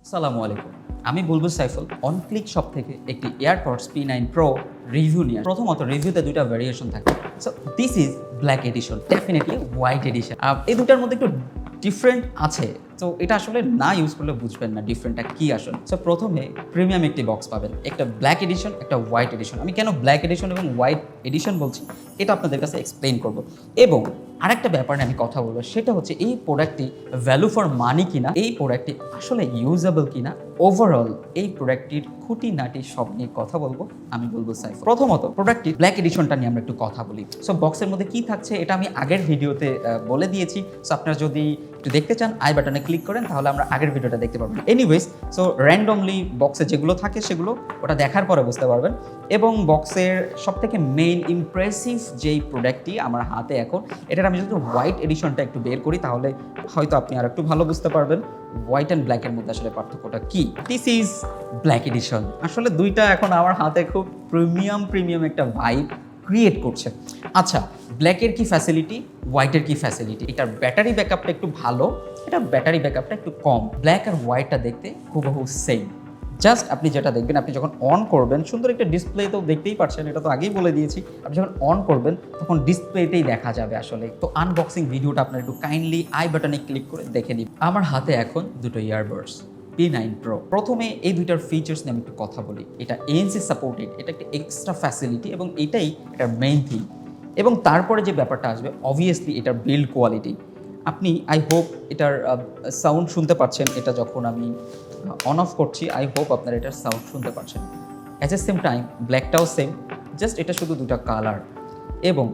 আসসালামু আলাইকুম। আমি বুলবুল সাইফুল অনক্লিক শপ থেকে একটি এয়ারপডস P9 Pro রিভিউ নিয়ে প্রথমত রিভিউতে দুইটা ভেরিয়েশন থাকে। So this is black addition, definitely white addition. এই দুটার মধ্যে একটু ডিফারেন্ট আছে। তো এটা আসলে না ইউজ করলে বুঝবেন না ডিফারেন্টটা কি আসলে। সো প্রথমে প্রিমিয়াম একটি বক্স পাবেন, একটা ব্ল্যাক এডিশন, একটা হোয়াইট এডিশন। আমি কেন ব্ল্যাক এডিশন এবং হোয়াইট এডিশন বলছি এটা আপনাদের কাছে এক্সপ্লেইন করব। এবং আরেকটা ব্যাপার নিয়ে আমি কথা বলবো, সেটা হচ্ছে এই প্রোডাক্টটি ভ্যালু ফর মানি কিনা, এই প্রোডাক্টটি আসলে ইউজেবল কিনা, ওভারঅল এই প্রোডাক্টটির খুঁটিনাটি সব নিয়ে কথা বলবো আমি বলবো সাইফুল। প্রথমত প্রোডাক্টটি ব্ল্যাক এডিশনটা নিয়ে আমরা একটু কথা বলি। সো বক্সের মধ্যে কি থাকছে এটা আমি আগের ভিডিওতে বলে দিয়েছি। সো আপনারা যদি একটু দেখতে চান আই বাটনে ক্লিক করেন, তাহলে আমরা আগের ভিডিওটা দেখতে পারবেন। এনিওয়েজ, সো র্যান্ডমলি বক্সে যেগুলো থাকে সেগুলো ওটা দেখার পরে বুঝতে পারবেন। এবং বক্সের সবথেকে মেইন ইমপ্রেসিভ যেই প্রোডাক্টটি আমার হাতে এখন, এটার আমি যদি হোয়াইট এডিশনটা একটু বের করি তাহলে হয়তো আপনি আর একটু ভালো বুঝতে পারবেন হোয়াইট অ্যান্ড ব্ল্যাকের মধ্যে আসলে পার্থক্যটা কি। This is black addition. আসলে দুইটা এখন আমার হাতে খুব প্রিমিয়াম একটা ভাইব ক্রিয়েট করছে। আচ্ছা, ব্ল্যাকের কি ফ্যাসিলিটি, হোয়াইটের কি ফ্যাসিলিটি? এটার ব্যাটারি ব্যাকআপটা একটু ভালো, এটার ব্যাটারি ব্যাকআপটা একটু কম। ব্ল্যাক আর হোয়াইটটা দেখতে হুবহু সেম। জাস্ট আপনি যেটা দেখবেন, আপনি যখন অন করবেন, সুন্দর একটা ডিসপ্লে তো দেখতেই পাচ্ছেন, এটা তো আগেই বলে দিয়েছি। আপনি যখন অন করবেন তখন ডিসপ্লেতেই দেখা যাবে আসলে। তো আনবক্সিং ভিডিওটা আপনার একটু কাইন্ডলি আই বাটনে ক্লিক করে দেখে নিন। আমার হাতে এখন দুটো ইয়ারবাডস P9 Pro। প্রথমে এই দুইটার ফিচার্স নিয়ে আমি একটু কথা বলি। এটা ANC সাপোর্টেড, এটা একটা এক্সট্রা ফ্যাসিলিটি এবং এটাই এটার মেইন থিং। এবং তারপরে যে ব্যাপারটা আসবে, অবভিয়াসলি এটার বিল্ড কোয়ালিটি। আপনি আই হোপ এটার সাউন্ড শুনতে পাচ্ছেন। এটা যখন আমি অন অফ করছি, আই হোপ আপনারা এটার সাউন্ড শুনতে পাচ্ছেন। অ্যাট দ্য সেম টাইম ব্ল্যাকটাও সেম, জাস্ট এটা শুধু দুটা কালার। এবং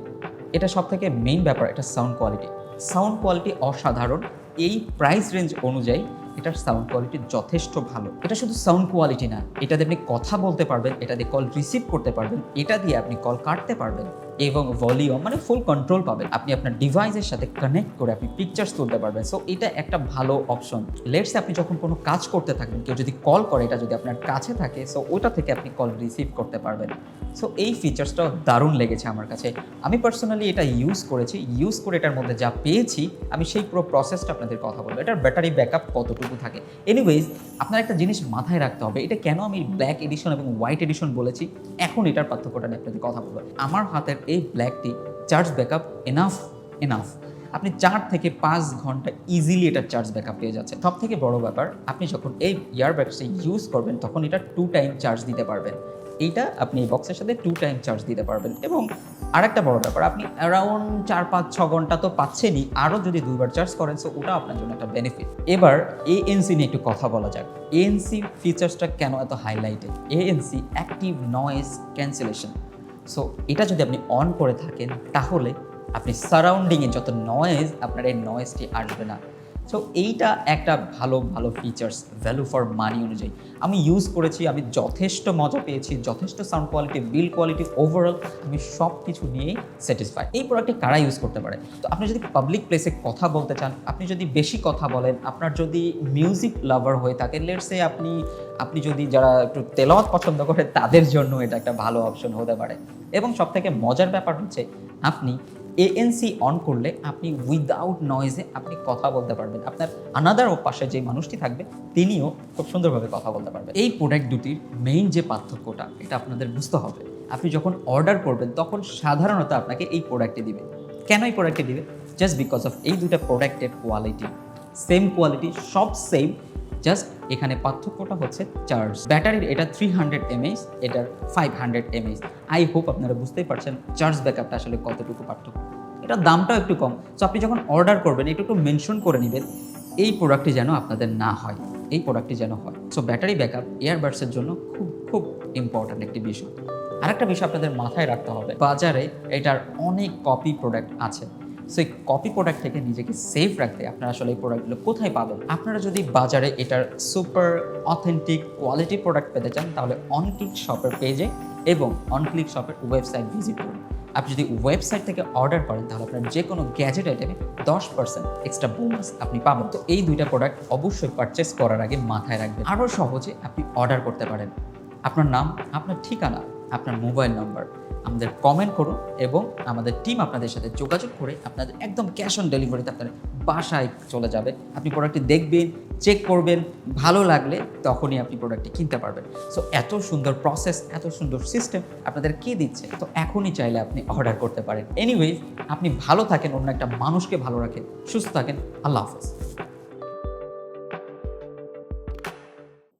এটা সব থেকে মেইন ব্যাপার, এটা সাউন্ড কোয়ালিটি। সাউন্ড কোয়ালিটি অসাধারণ। এই প্রাইস রেঞ্জ অনুযায়ী এটার সাউন্ড কোয়ালিটি যথেষ্ট ভালো। এটা শুধু সাউন্ড কোয়ালিটি না, এটা দিয়ে আপনি কথা বলতে পারবেন, এটা দিয়ে কল রিসিভ করতে পারবেন, এটা দিয়ে আপনি কল কাটতে পারবেন এবং ভলিউম মানে ফুল কন্ট্রোল পাবেন। আপনি আপনার ডিভাইসের সাথে কানেক্ট করে আপনি পিকচার্স তুলতে পারবেন। সো এটা একটা ভালো অপশন। লেটসে আপনি যখন কোনো কাজ করতে থাকবেন, কেউ যদি কল করে, এটা যদি আপনার কাছে থাকে, সো ওটা থেকে আপনি কল রিসিভ করতে পারবেন। সো এই ফিচার্সটাও দারুণ লেগেছে আমার কাছে। আমি পার্সোনালি এটা ইউজ করেছি, ইউজ করে এটার মধ্যে যা পেয়েছি আমি সেই পুরো প্রসেসটা আপনাদের কথা বলবো। এটার ব্যাটারি ব্যাকআপ কতটুকু থাকে। এনিওয়েজ, আপনার একটা জিনিস মাথায় রাখতে হবে, এটা কেন আমি ব্ল্যাক এডিশন এবং হোয়াইট এডিশন বলেছি, এখন এটার পার্থক্যটা নিয়ে আপনাদের কথা বলবো। আমার হাতের এই ব্ল্যাকটি চার্জ ব্যাকআপ এনাফ। আপনি 4 থেকে 5 ঘন্টা ইজিলি এটার চার্জ ব্যাকআপ পেয়ে যাচ্ছে। সব থেকে বড় ব্যাপার, আপনি যখন এই ইয়ারবাডসটি ইউজ করবেন তখন এটা 2 টাইম চার্জ দিতে পারবেন। এইটা আপনি এই বক্সের সাথে 2 টাইম চার্জ দিতে পারবেন। এবং আরেকটা বড় ব্যাপার, আপনি অ্যারাউন্ড 4-5-6 ঘন্টা তো পাচ্ছেনই, আরও যদি 2বার চার্জ করেন, সো ওটা আপনার জন্য একটা বেনিফিট। এবার ANC নিয়ে একটু কথা বলা যাক। ANC ফিচার্সটা কেন এত highlighted? ANC active noise cancellation. So এটা যদি আপনি অন করে থাকেন তাহলে আপনি সারাউন্ডিংয়ে যত নয়েজ, আপনার এই নয়েজটি আসবে না। সো এইটা একটা ভালো ফিচার্স ভ্যালু ফর মানি অনুযায়ী আমি ইউজ করেছি। আমি যথেষ্ট মজা পেয়েছি, যথেষ্ট sound quality, build quality, overall আমি সব কিছু নিয়েই স্যাটিসফাইড। এই প্রোডাক্টটি কারা ইউজ করতে পারে? তো আপনি যদি পাবলিক প্লেসে কথা বলতে চান, আপনি যদি বেশি কথা বলেন, আপনার যদি মিউজিক লাভার হয়ে থাকেন, লেটসে আপনি যদি যারা একটু তেলাওয়াত পছন্দ করে, তাদের জন্য এটা একটা ভালো অপশন হতে পারে। এবং সবথেকে মজার ব্যাপার হচ্ছে, আপনি ANC অন করলে আপনি উইদাউট নয়েজে আপনি কথা বলতে পারবেন। আপনার আনাদার পাশে যে মানুষটি থাকবে তিনিও খুব সুন্দরভাবে কথা বলতে পারবেন। এই প্রোডাক্ট দুটির মেইন যে পার্থক্যটা, এটা আপনাদের বুঝতে হবে। আপনি যখন অর্ডার করবেন তখন সাধারণত আপনাকে এই প্রোডাক্টটি দিবে। কেন এই প্রোডাক্টটি দিবে? জাস্ট বিকজ অফ এই দুটা প্রোডাক্টের কোয়ালিটি, সেম কোয়ালিটি, সব সেম। জাস্ট এখানে পার্থক্যটা হচ্ছে চার্জ। ব্যাটারির এটা 300 mAh, এটার 500 mAh। আই হোপ আপনারা বুঝতেই পারছেন চার্জ ব্যাকআপটা আসলে কতটুকু পার্থক্য। এটার দামটাও একটু কম। সো আপনি যখন অর্ডার করবেন একটু মেনশন করে নেবেন এই প্রোডাক্টটি যেন আপনাদের না হয়, এই প্রোডাক্টটি যেন হয়। সো ব্যাটারি ব্যাকআপ ইয়ারবাডসের জন্য খুব ইম্পর্ট্যান্ট একটি বিষয়। আরেকটা বিষয় আপনাদের মাথায় রাখতে হবে, বাজারে এটার অনেক কপি প্রোডাক্ট আছে। সো এই কপি প্রোডাক্ট থেকে নিজেকে সেফ রাখতে আপনারা আসলে এই প্রোডাক্টগুলো কোথায় পাবেন? আপনারা যদি বাজারে এটার সুপার অথেন্টিক কোয়ালিটি প্রোডাক্ট পেতে চান তাহলে অনক্লিক শপের পেজে এবং অনক্লিক শপের ওয়েবসাইট ভিজিট করুন। আপনি যদি ওয়েবসাইট থেকে অর্ডার করেন তাহলে আপনার যে কোনো গ্যাজেট আইটেমে 10% এক্সট্রা বোনাস আপনি পাবেন। তো এই দুইটা প্রোডাক্ট অবশ্যই পারচেস করার আগে মাথায় রাখবেন। আরও সহজে আপনি অর্ডার করতে পারেন। আপনার নাম, আপনার ঠিকানা, আপনার মোবাইল নাম্বার আমাদের কমেন্ট করুন এবং আমাদের টিম আপনাদের সাথে যোগাযোগ করে আপনাদের একদম ক্যাশ অন ডেলিভারিতে আপনার বাসায় চলে যাবে। আপনি প্রোডাক্টটি দেখবেন, চেক করবেন, ভালো লাগলে তখনই আপনি প্রোডাক্টটি কিনতে পারবেন। সো এত সুন্দর প্রসেস, এত সুন্দর সিস্টেম আপনাদের কে দিচ্ছে? তো এখনই চাইলে আপনি অর্ডার করতে পারেন। এনিওয়েজ, আপনি ভালো থাকেন, অন্য একটা মানুষকে ভালো রাখেন, সুস্থ থাকেন। আল্লাহ হাফেজ।